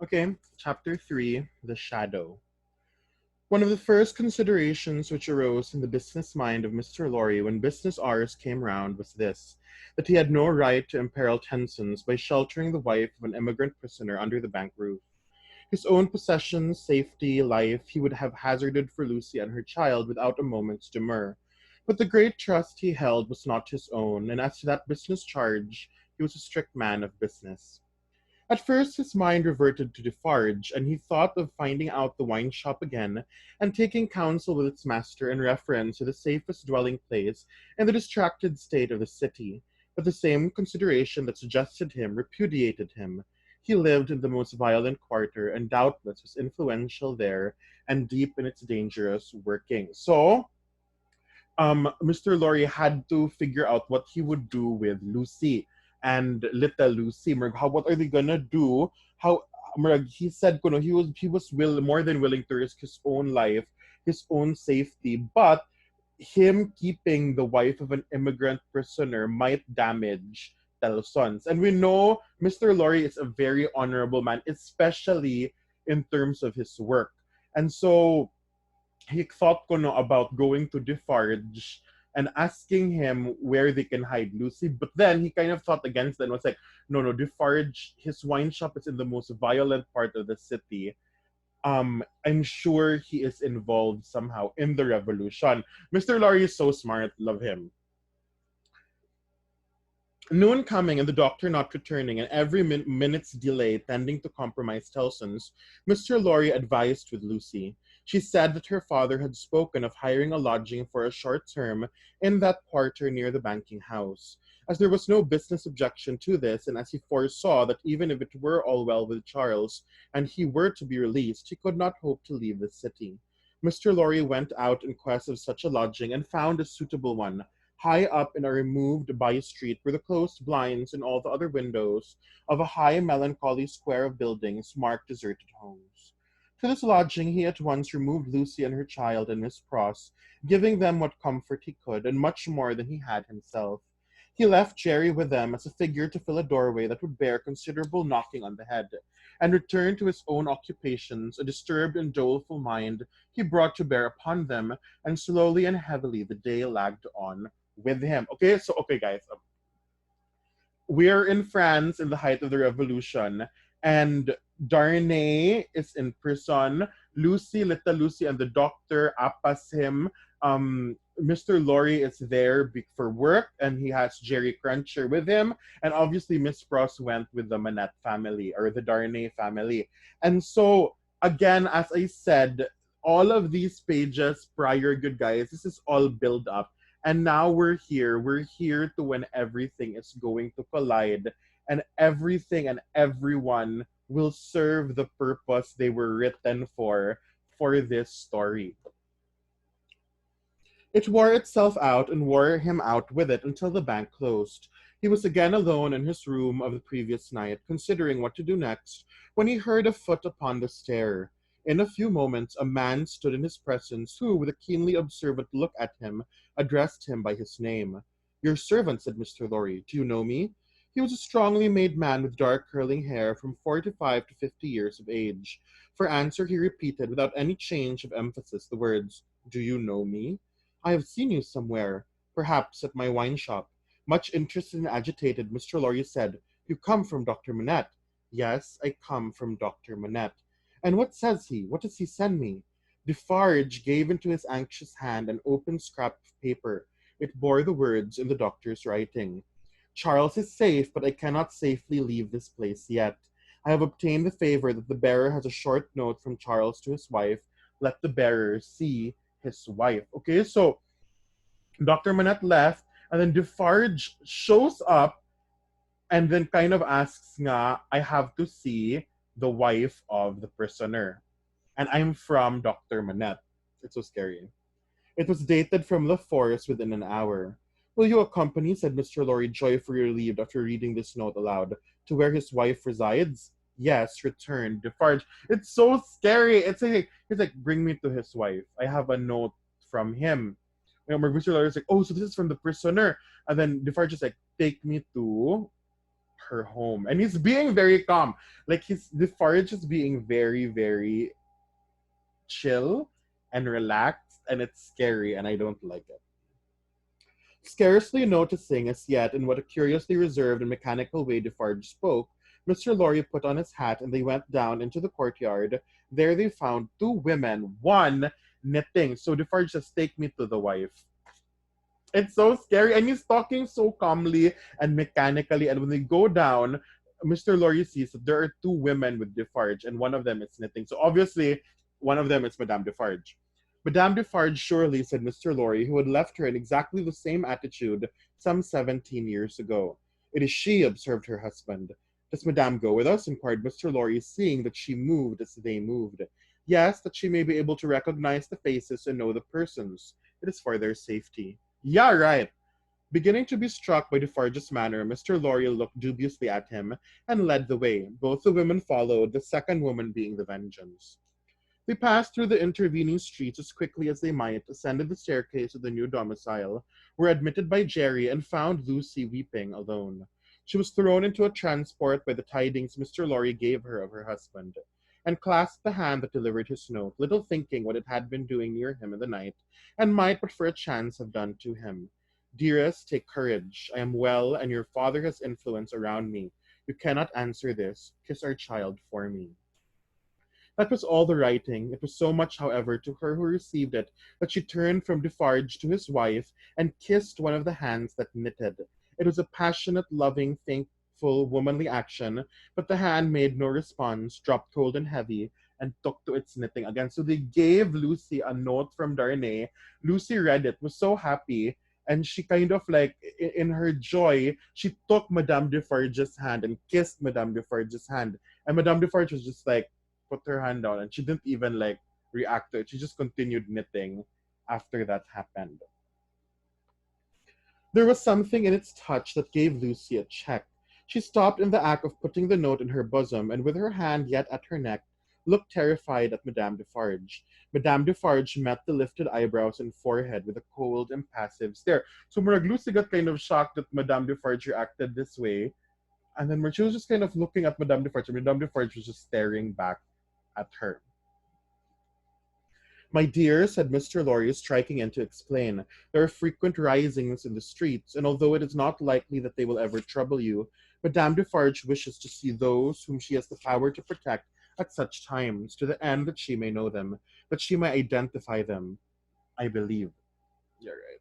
Okay, chapter 3, The Shadow. One of the first considerations which arose in the business mind of Mr. Lorry when business hours came round was this, that he had no right to imperil Tenson's by sheltering the wife of an immigrant prisoner under the bank roof. His own possessions, safety, life, he would have hazarded for Lucy and her child without a moment's demur. But the great trust he held was not his own, and as to that business charge, he was a strict man of business. At first his mind reverted to Defarge, and he thought of finding out the wine shop again, and taking counsel with its master in reference to the safest dwelling place in the distracted state of the city. But the same consideration that suggested him repudiated him. He lived in the most violent quarter, and doubtless was influential there, and deep in its dangerous working. So, Mr. Lorry had to figure out what he would do with Lucy and little Lucy. How, what are they gonna do? How he said kuno, he was more than willing to risk his own life, his own safety, but him keeping the wife of an immigrant prisoner might damage Telsons. And we know Mr. Lorry is a very honorable man, especially in terms of his work. And so he thought ko no about going to Defarge and asking him where they can hide Lucy. But then he kind of thought against it and was like, no, no, Defarge, his wine shop is in the most violent part of the city. I'm sure he is involved somehow in the revolution. Mr. Laurie is so smart, love him. Noon coming and the doctor not returning, and every minute's delay tending to compromise Tellson's, Mr. Lorry advised with Lucy. She said that her father had spoken of hiring a lodging for a short term in that quarter near the banking house. As there was no business objection to this, and as he foresaw that even if it were all well with Charles, and he were to be released, he could not hope to leave the city. Mr. Lorry went out in quest of such a lodging and found a suitable one, high up in a removed by-street were the closed blinds and all the other windows of a high melancholy square of buildings marked deserted homes. To this lodging he at once removed Lucy and her child and Miss Pross, giving them what comfort he could, and much more than he had himself. He left Jerry with them as a figure to fill a doorway that would bear considerable knocking on the head, and returned to his own occupations, a disturbed and doleful mind he brought to bear upon them, and slowly and heavily the day lagged on with him. Okay, guys, we're in France in the height of the revolution, and Darnay is in prison. Lucy, little Lucy, and the doctor appas him. Mr. Lorry is there for work, and he has Jerry Cruncher with him, and obviously Miss Pross went with the Manette family or the Darnay family. And so, again, as I said, all of these pages prior, good guys, this is all build up, and now we're here. We're here to when everything is going to collide, and everything and everyone will serve the purpose they were written for this story. It wore itself out and wore him out with it until the bank closed. He was again alone in his room of the previous night, considering what to do next, when he heard a foot upon the stair. In a few moments, a man stood in his presence who, with a keenly observant look at him, addressed him by his name. Your servant, said Mr. Lorry. Do you know me? He was a strongly made man with dark curling hair from 45 to 50 years of age. For answer, he repeated, without any change of emphasis, the words, Do you know me? I have seen you somewhere, perhaps at my wine shop. Much interested and agitated, Mr. Lorry said, You come from Dr. Manette. Yes, I come from Dr. Manette. And what says he? What does he send me? Defarge gave into his anxious hand an open scrap of paper. It bore the words in the doctor's writing. Charles is safe, but I cannot safely leave this place yet. I have obtained the favor that the bearer has a short note from Charles to his wife. Let the bearer see his wife. Okay, so Dr. Manette left, and then Defarge shows up and then kind of asks nga, I have to see the wife of the prisoner. And I'm from Dr. Manette. It's so scary. It was dated from the forest within an hour. Will you accompany, said Mr. Lorry, joyfully relieved after reading this note aloud, to where his wife resides? Yes, returned Defarge. It's so scary. He's like, bring me to his wife. I have a note from him. You know, Mr. Lorry is like, oh, so this is from the prisoner. And then Defarge is like, take me to her home. And he's being very calm. Like Defarge is being very, very chill and relaxed, and it's scary, and I don't like it. Scarcely noticing as yet in what a curiously reserved and mechanical way Defarge spoke, Mr. Lorry put on his hat and they went down into the courtyard. There they found two women, one knitting. So Defarge says, "Take me to the wife." It's so scary. And he's talking so calmly and mechanically. And when they go down, Mr. Lorry sees that there are two women with Defarge, and one of them is knitting. So obviously, one of them is Madame Defarge. Madame Defarge surely, said Mr. Lorry, who had left her in exactly the same attitude some 17 years ago. It is she, observed her husband. Does Madame go with us? Inquired Mr. Lorry, seeing that she moved as they moved. Yes, that she may be able to recognize the faces and know the persons. It is for their safety. Yeah, right. Beginning to be struck by Defarge's manner, Mr. Lorry looked dubiously at him and led the way. Both the women followed, the second woman being the Vengeance. They passed through the intervening streets as quickly as they might, ascended the staircase of the new domicile, were admitted by Jerry, and found Lucy weeping alone. She was thrown into a transport by the tidings Mr. Lorry gave her of her husband, and clasped the hand that delivered his note, little thinking what it had been doing near him in the night, and might but for a chance have done to him. Dearest, take courage. I am well, and your father has influence around me. You cannot answer this. Kiss our child for me. That was all the writing. It was so much, however, to her who received it, that she turned from Defarge to his wife and kissed one of the hands that knitted. It was a passionate, loving, thankful, womanly action, but the hand made no response, dropped cold and heavy, and took to its knitting again. So they gave Lucy a note from Darnay. Lucy read it, was so happy, and she kind of like, in her joy, she took Madame Defarge's hand and kissed Madame Defarge's hand. And Madame Defarge was just like, put her hand down, and she didn't even like react to it. She just continued knitting after that happened. There was something in its touch that gave Lucy a check. She stopped in the act of putting the note in her bosom, and with her hand yet at her neck, looked terrified at Madame Defarge. Madame Defarge met the lifted eyebrows and forehead with a cold, impassive stare. So Murag Lucy got kind of shocked that Madame Defarge reacted this way, and then she was just kind of looking at Madame Defarge, and Madame Defarge was just staring back at her. My dear, said Mr. Lorry, striking in to explain, there are frequent risings in the streets, and although it is not likely that they will ever trouble you, Madame Defarge wishes to see those whom she has the power to protect at such times, to the end that she may know them, that she may identify them. I believe. You're right,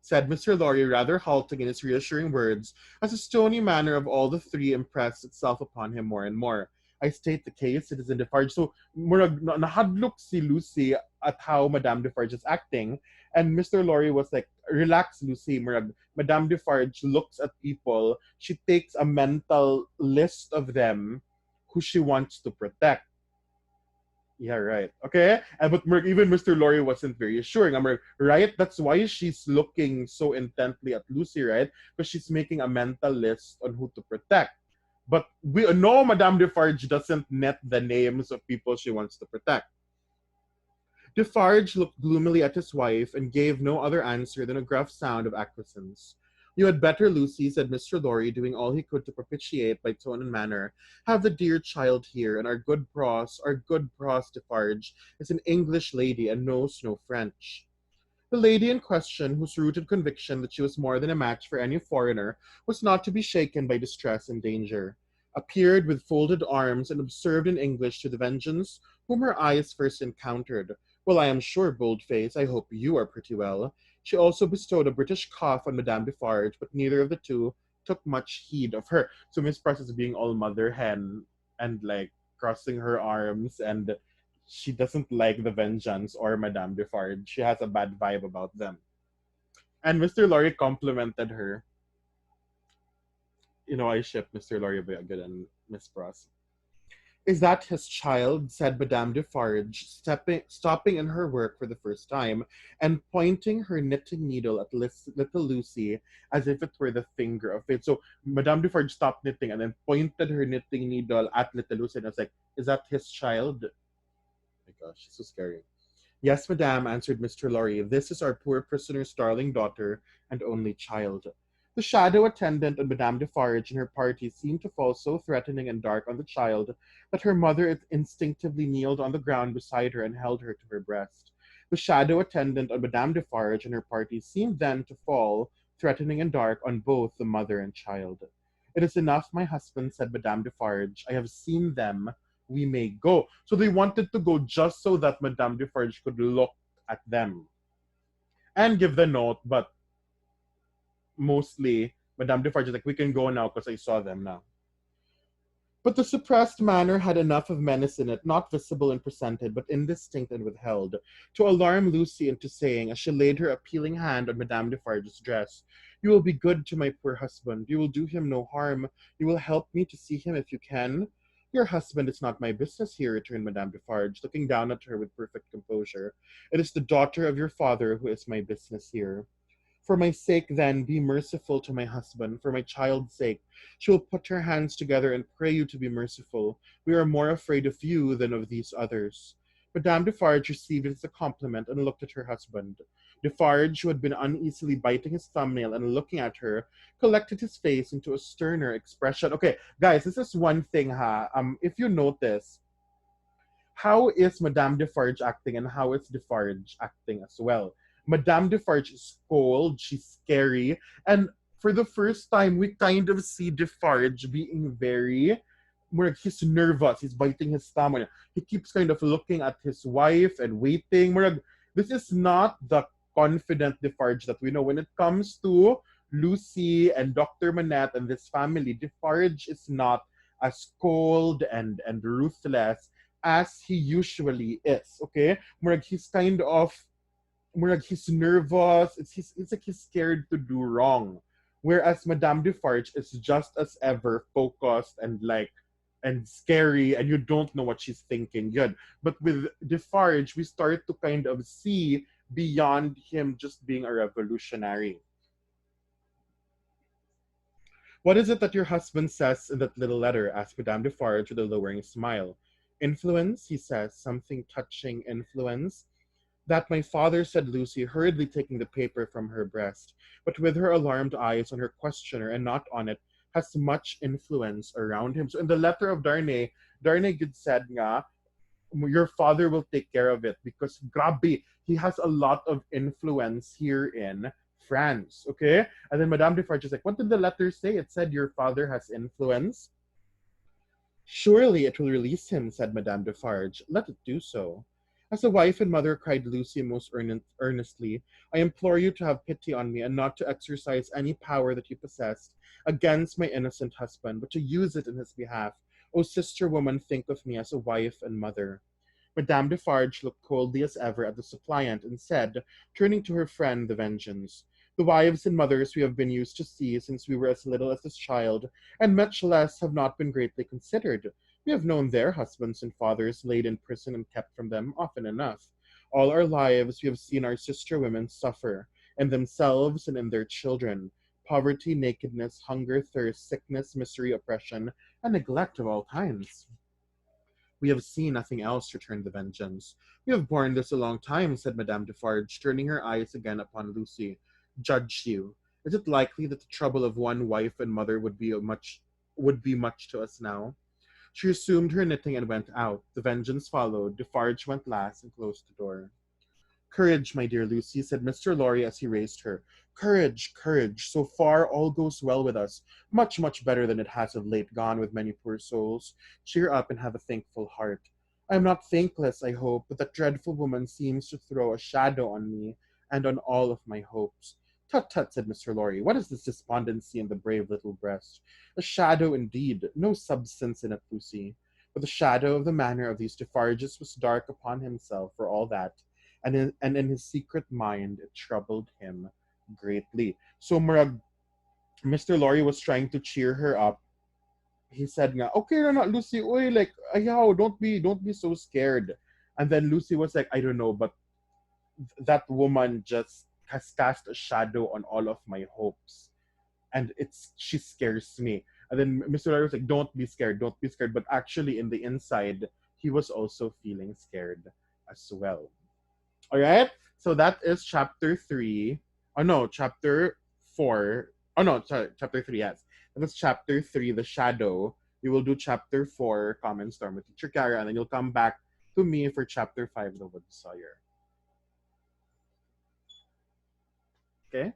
said Mr. Lorry, rather halting in his reassuring words, as the stony manner of all the three impressed itself upon him more and more. I state the case, Citizen Defarge. So, murag nahadlok si Lucy at how Madame Defarge is acting, and Mr. Lorry was like, relax, Lucy. Murag, Madame Defarge looks at people, she takes a mental list of them who she wants to protect. Yeah, right. Okay, but even Mr. Lorry wasn't very assuring. I'm like, right? That's why she's looking so intently at Lucy, right? Because she's making a mental list on who to protect. But we know Madame Defarge doesn't net the names of people she wants to protect. Defarge looked gloomily at his wife and gave no other answer than a gruff sound of acquiescence. You had better, Lucy, said Mr. Lorry, doing all he could to propitiate by tone and manner, have the dear child here, and our good Pross Defarge, is an English lady and knows no French. The lady in question, whose rooted conviction that she was more than a match for any foreigner, was not to be shaken by distress and danger, appeared with folded arms and observed in English to the Vengeance, whom her eyes first encountered. Well, I am sure, Boldface, I hope you are pretty well. She also bestowed a British cough on Madame Defarge, but neither of the two took much heed of her. So Miss Pross is being all mother hen and like crossing her arms, and she doesn't like the Vengeance or Madame Defarge. She has a bad vibe about them. And Mr. Lorry complimented her. You know, I ship Mr. Lorry Good and Miss Pross. Is that his child? Said Madame Defarge, stopping in her work for the first time, and pointing her knitting needle at little Lucy as if it were the finger of fate. So Madame Defarge stopped knitting and then pointed her knitting needle at little Lucy, and I was like, is that his child? Oh my gosh, it's so scary. Yes, madame, answered Mr. Lorry. This is our poor prisoner's darling daughter and only child. The shadow attendant on Madame Defarge and her party seemed to fall so threatening and dark on the child that her mother instinctively kneeled on the ground beside her and held her to her breast. The shadow attendant on Madame Defarge and her party seemed then to fall, threatening and dark, on both the mother and child. It is enough, my husband, said Madame Defarge. I have seen them. We may go. So they wanted to go just so that Madame Defarge could look at them and give the note, but mostly Madame Defarge is like, we can go now because I saw them now. But the suppressed manner had enough of menace in it, not visible and presented, but indistinct and withheld, to alarm Lucy into saying, as she laid her appealing hand on Madame Defarge's dress, you will be good to my poor husband. You will do him no harm. You will help me to see him if you can. Your husband is not my business here, returned Madame Defarge, looking down at her with perfect composure. It is the daughter of your father who is my business here. For my sake, then, be merciful to my husband. For my child's sake, she will put her hands together and pray you to be merciful. We are more afraid of you than of these others. Madame Defarge received it as a compliment and looked at her husband. Defarge, who had been uneasily biting his thumbnail and looking at her, collected his face into a sterner expression. Okay, guys, this is one thing, ha. If you notice, how is Madame Defarge acting and how is Defarge acting as well? Madame Defarge is cold, she's scary, and for the first time, we kind of see Defarge being very, where he's nervous, he's biting his thumb, he keeps kind of looking at his wife and waiting. This is not the confident Defarge that we know. When it comes to Lucy and Dr. Manette and this family, Defarge is not as cold and ruthless as he usually is. Okay, he's kind of he's nervous. It's like he's scared to do wrong. Whereas Madame Defarge is just as ever focused and scary, and you don't know what she's thinking. Good, but with Defarge, we start to kind of see beyond him just being a revolutionary. What is it that your husband says in that little letter? Asked Madame Defarge with a lowering smile. Influence, he says, something touching influence. That my father, said Lucy, hurriedly taking the paper from her breast, but with her alarmed eyes on her questioner and not on it, has much influence around him. So in the letter of Darnay good said nga, your father will take care of it because grabe, he has a lot of influence here in France. Okay? And then Madame Defarge is like, what did the letter say? It said your father has influence. Surely it will release him, said Madame Defarge. Let it do so. As a wife and mother, cried Lucy most earnestly, I implore you to have pity on me and not to exercise any power that you possessed against my innocent husband, but to use it in his behalf. O sister woman, think of me as a wife and mother. Madame Defarge looked coldly as ever at the suppliant and said, turning to her friend, the Vengeance, the wives and mothers we have been used to see since we were as little as this child, and much less have not been greatly considered. We have known their husbands and fathers laid in prison and kept from them often enough. All our lives we have seen our sister women suffer, in themselves and in their children, poverty, nakedness, hunger, thirst, sickness, misery, oppression, and neglect of all kinds. We have seen nothing else, returned the Vengeance. We have borne this a long time, said Madame Defarge, turning her eyes again upon Lucy. Judge you. Is it likely that the trouble of one wife and mother would be much to us now? She resumed her knitting and went out. The Vengeance followed. Defarge went last and closed the door. Courage, my dear Lucy, said Mr. Lorry as he raised her. Courage, courage. So far all goes well with us. Much, much better than it has of late gone with many poor souls. Cheer up and have a thankful heart. I am not thankless, I hope, but that dreadful woman seems to throw a shadow on me and on all of my hopes. Tut tut, said Mr. Lorry. What is this despondency in the brave little breast? A shadow indeed, no substance in it, Lucy. But the shadow of the manner of these Defarges was dark upon himself for all that, and in his secret mind it troubled him greatly. So Mr. Lorry was trying to cheer her up. He said nga, okay na Lucy, oy, like, ayaw, don't be so scared. And then Lucy was like, I don't know, but that woman just has cast a shadow on all of my hopes. And she scares me. And then Mr. Lorry was like, don't be scared, don't be scared. But actually in the inside, he was also feeling scared as well. All right. So that is chapter 3. Oh no, chapter 4. Oh no, sorry, chapter 3, yes. And that's chapter 3, The Shadow. You will do chapter 4, Common Storm with Teacher Kara, and then you'll come back to me for chapter 5, The Wood Sawyer. Okay?